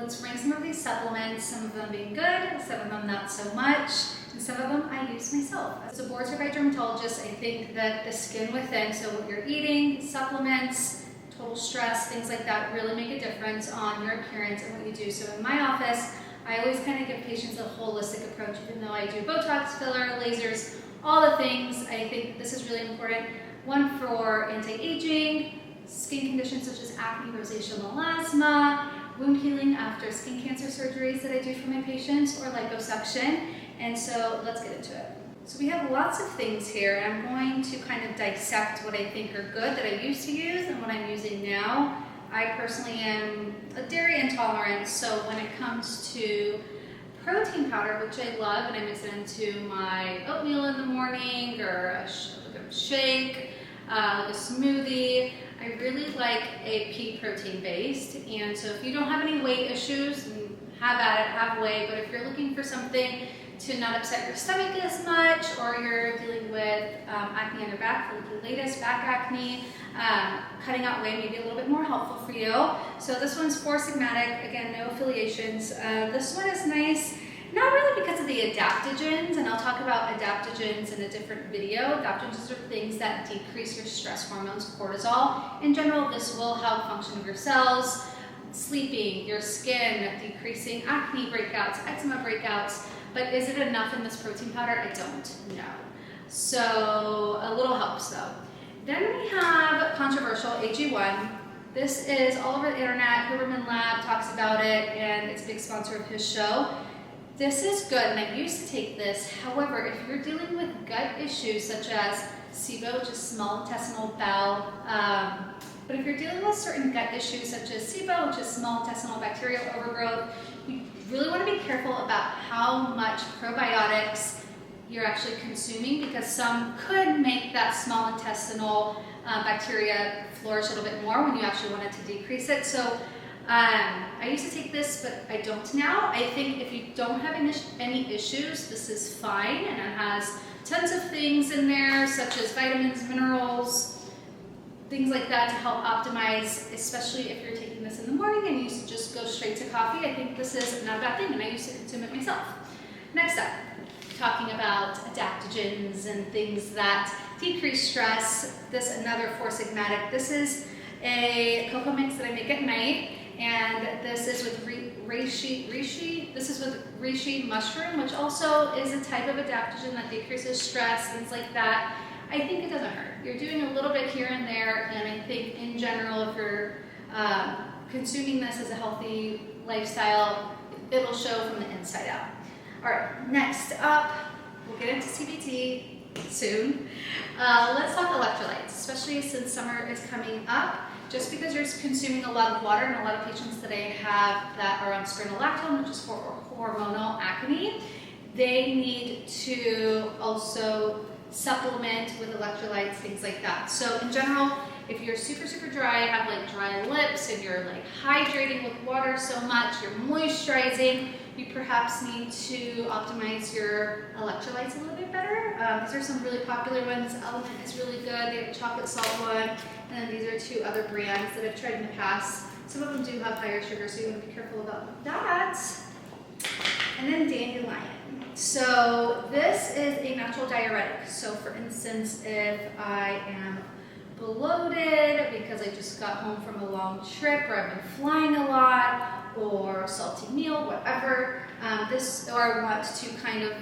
let's rank some of these supplements, some of them being good, some of them not so much, and some of them I use myself. As a board certified dermatologist, I think that the skin within, so what you're eating, supplements, total stress, things like that really make a difference on your appearance and what you do. So in my office, I always kind of give patients a holistic approach, even though I do Botox, filler, lasers, all the things. I think this is really important. One for anti-aging, skin conditions such as acne, rosacea, melasma, wound healing after skin cancer surgeries that I do for my patients, or liposuction. And so let's get into it. So we have lots of things here, and I'm going to kind of dissect what I think are good that I used to use and what I'm using now. I personally am a dairy intolerant, so when it comes to protein powder, which I love, and I mix it into my oatmeal in the morning, or a shake, like a smoothie, I really like a pea protein based. And so if you don't have any weight issues, have at it, have whey, but if you're looking for something to not upset your stomach as much, or you're dealing with acne on your back, for the latest back acne, cutting out whey may be a little bit more helpful for you. So this one's 4-sigmatic, again, no affiliations. This one is nice, not really because of the adaptogens, and I'll talk about adaptogens in a different video. Adaptogens are things that decrease your stress hormones, cortisol. In general, this will help function of your cells, sleeping, your skin, decreasing acne breakouts, eczema breakouts. But is it enough in this protein powder? I don't know. So a little helps though. Then we have controversial AG1. This is all over the internet. Huberman Lab talks about it, and it's a big sponsor of his show. This is good, and I used to take this. However, if you're dealing with gut issues such as SIBO, which is small intestinal bowel, but if you're dealing with certain gut issues such as SIBO, which is small intestinal bacterial overgrowth, you really want to be careful about how much probiotics you're actually consuming, because some could make that small intestinal bacteria flourish a little bit more when you actually wanted to decrease it. So I used to take this, but I don't now. I think if you don't have any issues, this is fine, and it has tons of things in there such as vitamins, minerals, things like that to help optimize, especially if you're taking this in the morning and you used to just go straight to coffee. I think this is not a bad thing, and I used to consume it myself. Next up, talking about adaptogens and things that decrease stress. This another 4-sigmatic. This is a cocoa mix that I make at night, and this is with reishi. This is with reishi mushroom, which also is a type of adaptogen that decreases stress, things like that. I think it doesn't hurt. You're doing a little bit here and there, and I think in general, if you're consuming this as a healthy lifestyle, it'll show from the inside out. All right, next up, we'll get into CBT soon. Let's talk electrolytes, especially since summer is coming up. Just because you're consuming a lot of water, and a lot of patients that I have that are on spironolactone, which is for hormonal acne, they need to also supplement with electrolytes, things like that. So in general, if you're super, super dry, have like dry lips, and you're like hydrating with water so much, you're moisturizing, you perhaps need to optimize your electrolytes a little bit better. These are some really popular ones. Element is really good. They have a chocolate salt one, and then these are 2 other brands that I've tried in the past. Some of them do have higher sugar, so you want to be careful about that. And then dandelion. So this is a natural diuretic. So for instance, if I am bloated because I just got home from a long trip, or I've been flying a lot, or salty meal, whatever, or I want to kind of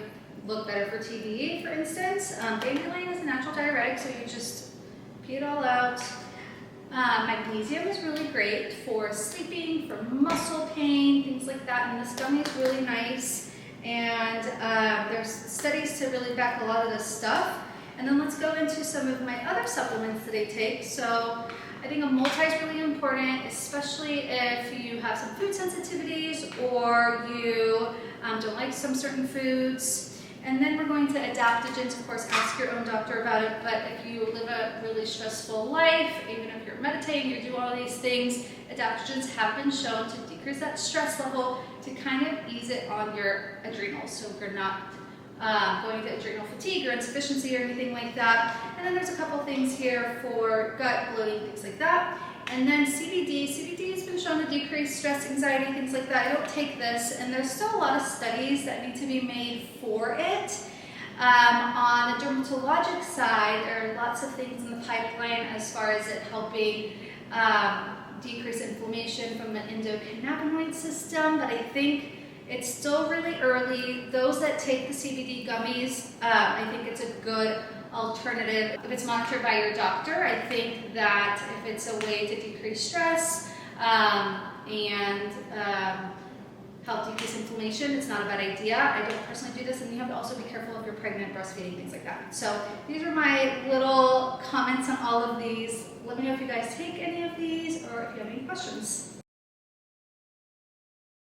look better for TV, for instance. Dandelion is a natural diuretic, so you just pee it all out. Magnesium is really great for sleeping, for muscle pain, things like that, and this gummy is really nice. And there's studies to really back a lot of this stuff. And then let's go into some of my other supplements that I take. So I think a multi is really important, especially if you have some food sensitivities, or you don't like some certain foods. And then we're going to adaptogens. Of course, ask your own doctor about it, but if you live a really stressful life, even if you're meditating, you do all these things, adaptogens have been shown to decrease that stress level, to kind of ease it on your adrenals, so if you're not going to adrenal fatigue or insufficiency or anything like that. And then there's a couple things here for gut, bloating, things like that. And then CBD. CBD has been shown to decrease stress, anxiety, things like that. I don't take this, and there's still a lot of studies that need to be made for it. On the dermatologic side, there are lots of things in the pipeline as far as it helping decrease inflammation from the endocannabinoid system, but I think it's still really early. Those that take the CBD gummies, I think it's a good alternative. If it's monitored by your doctor, I think that if it's a way to decrease stress and help decrease inflammation, it's not a bad idea. I don't personally do this, and you have to also be careful if you're pregnant, breastfeeding, things like that. So these are my little comments on all of these. Let me know if you guys take any of these or if you have any questions.